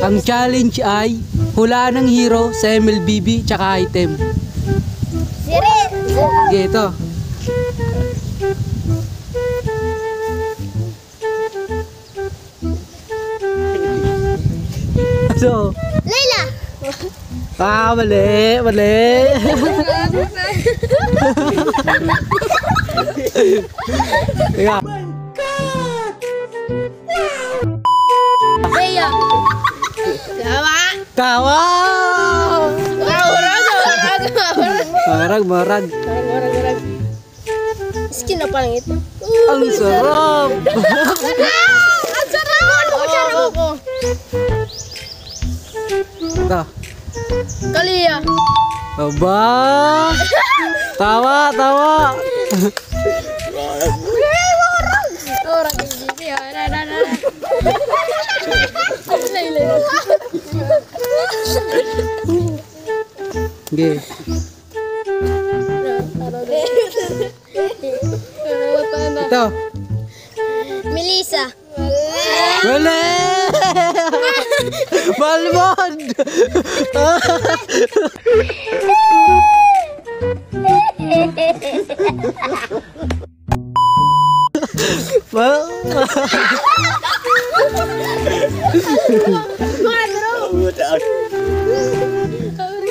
Ang challenge ay hulaan ng hero sa MLBB tsaka item. Sirit! Sige, ito. So, Layla! mali, mali. Ika. Bea! Gawa! Kawa! Marag! Marag. Skin na parang ito. Ang sarap. Ang sarap! Ako! Ito. Kalia! Aba! Tawa, tawa. Orang gigi ya. Sige. Ito. Melissa. Wala! Balmond!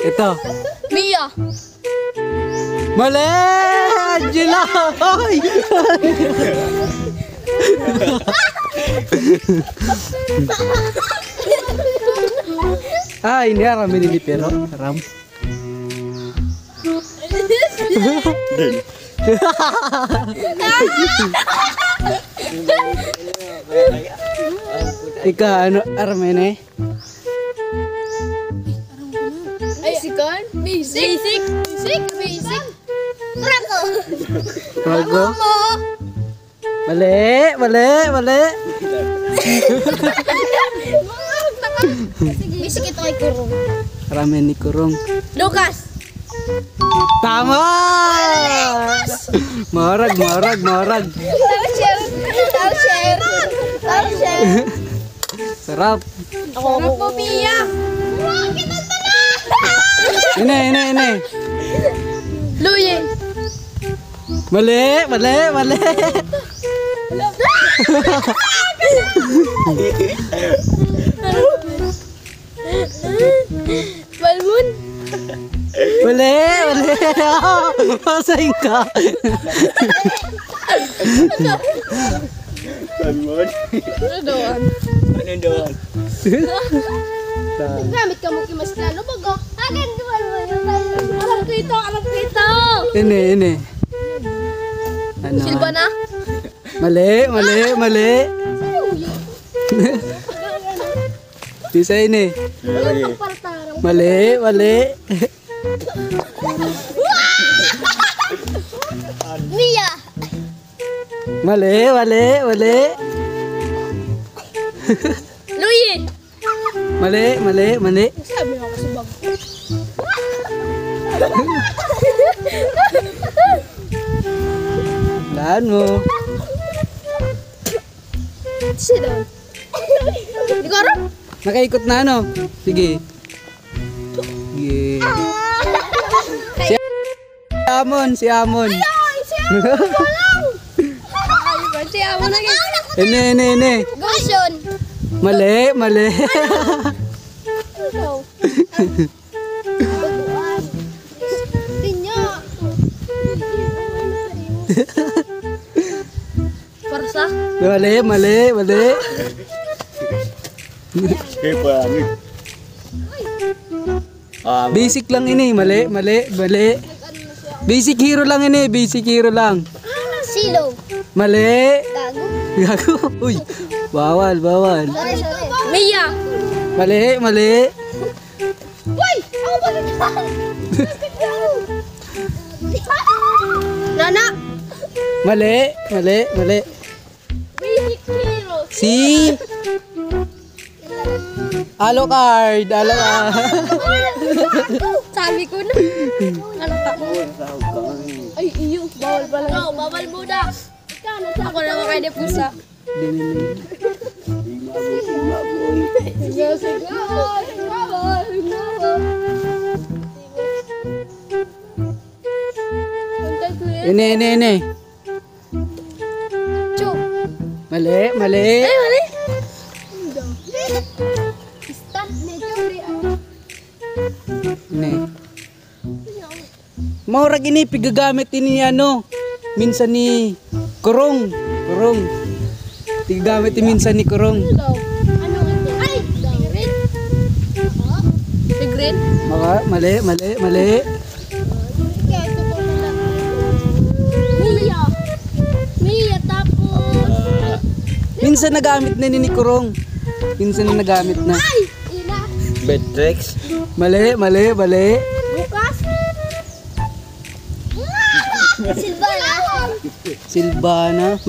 Ito. Mia. Mali! Angela! Ay! Ah, ini Ram ini pero Ram. Ika ano Ram ini? Basic. Rago. Rago. Mali. Basic ito ay kurong. Ramen ni kurung. Lucas. Tama! Marag. Tahu share. Sarap. Ako po Pia. Ini. Luye. Mali. Balmun. Mali. Masahin ka. Balmon. Ano doon? Gamit ka mo kimasklano bago. Akin duwan mo yung alam ko ito. Ini. Ano? Silba na? Mali. Bisa ini. Mali. Mia. Mali. Luye. Mali. Sabi mo ako sa bag. Laan mo. Sit down. Di ko alam. Nakaikot na ano? Sige. Si Amon. Siya mo na Ini. Gotion. Mali. Tinyo. Parsa. Mali. Kaya pangit. Basic lang ini. Mali. Basic hero lang. Silo. Mali. Gago. Gago. Uy. Bawal. Mia. Mali. Uy! Ako ba nagkakas? Nana. Mali. Basic hero. Si Alucard. Sabi ko na. Ano ka? Ay, iyo. Bawal pala. No, bawal muna. Ako na mga kaya pusa. Dini. Sige. Ine. Chu. Mali, mali. Ay, mali. Stop na Chu. Ine. Maurag ini pigagamit ini ano. Minsan ni Kurong. Pigagamit ni minsan ni Kurong. Ano ito? Ay! Tigrin? Tigrin? Mali. Kaya ito po nila. Mia tapos. Minsan nagamit na ni Kurong. Minsan na nagamit na. Ay! Ina. Betrix. Mali. Bukas. Silvana. Silvana.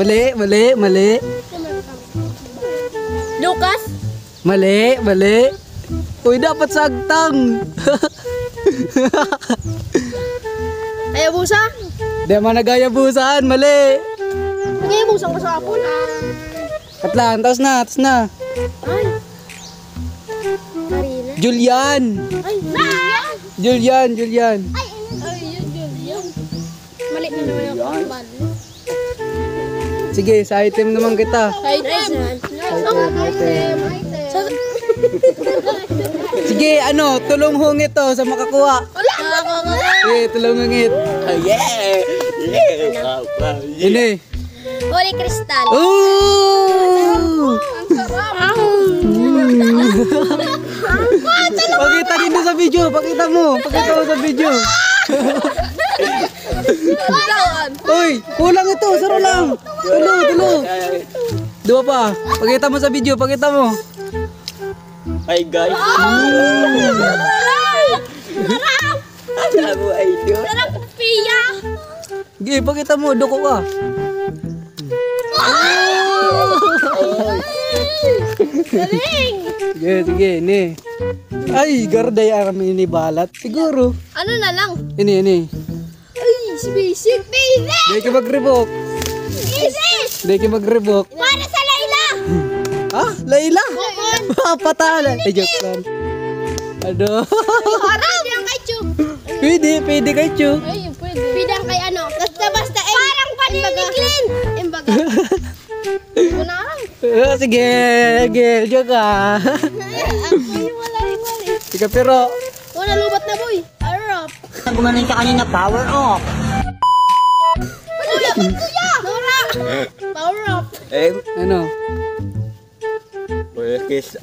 Mali. Lucas. Mali. Uy, dapat sagtang. Ayabusa. Di man nagayabusan, mali. Ayabusa ko sa hapon. Katlan, tapos na. Ay. Marina. Julian. Ay, Julian. Ay, yun. Mali na naman yung pambal. Sige, sa item naman kita. Item. Sige, ano, tulong hungit to sa makakuha. Wala. Sige, tulong hungit. Oh, yeah. Ini. Holy Crystal. Ooh! Ang sarap. Pakita dito sa video, pakita mo sa video. Uy, kulang ito, saro lang. Tulo. Dua pa. Pakita mo sa video, pakita mo. Hi guys. Sarap. Ay, Diyos. Sarap Pia. Sige, pakita mo, doko ka. Galing. Sige, ini. Ay, garday ang ini balat. Siguro. Ano na lang? Ini. Ay, si Basic. Di ka mag-revoke. Para sa Layla. Ha? Layla? Bukod. Patala. Joke lang. Ano? Harap. Pidang kay Chu. Pwede kay Chu. Ay, pwede. Pidang kay ano? Basta. Parang paniniglin. Imbaga. Kunarang. Sige, joke ka. Ako yung wala. Sige, pero Wala lubat na boy. Harap. Gumanon ka kanina, power off. Ano laban kuya? Nora. Power up. ano? Kiss.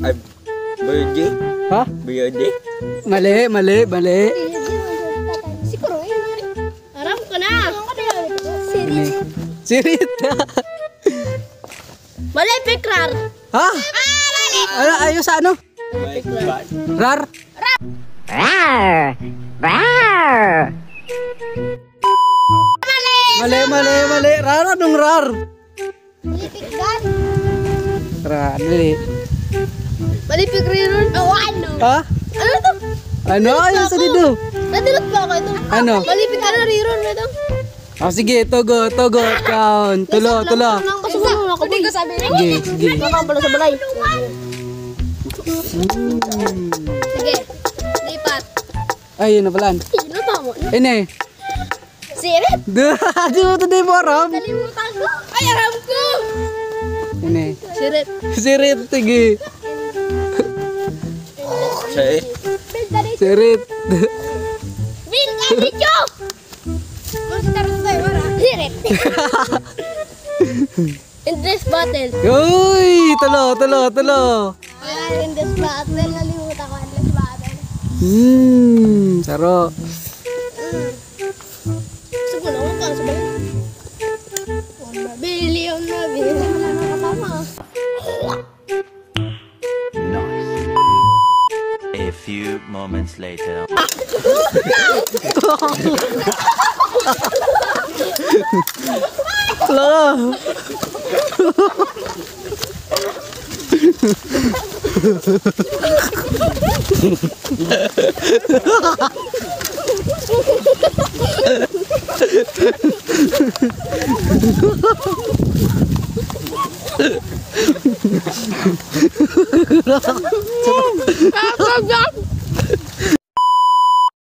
Birdie. Ha? Birdie. Mali. Siguro yun. Harap ka na. Ini. Sirit. Mali, Pikrar. Ha? Mali. Ano, ayos sa ano? My God. Rar? Mali. Rar, anong rar? Pikrar. Rar, dali. Mali, Pikrar. Oh, ano? Ha? Ano to? Ano? Ayos sa dito. Nadulot ba ako ito? Ano? Mali, Pikrar na riron mo ito. Sige, tugo, count. Tulo. Kasunod ako. Hindi ko sabi. Sige. Nakakapalo sa balay. Sige. Lipat. Ay, yun na pala. Sino tamo? Ini. Sirit. Di mo ito di mo aram. Kalimutan ko. Ay, aram ko. Ini. Sirit. Sirit, sige. Say. Sirit. Bin, Adicho. Sirit. In this battle. Uy, tulo. In this battle. Nalimutan ko in this battle. Saro. Siguro naman ka sa balay. Billion na. Wala na katama. A few moments later. Wala.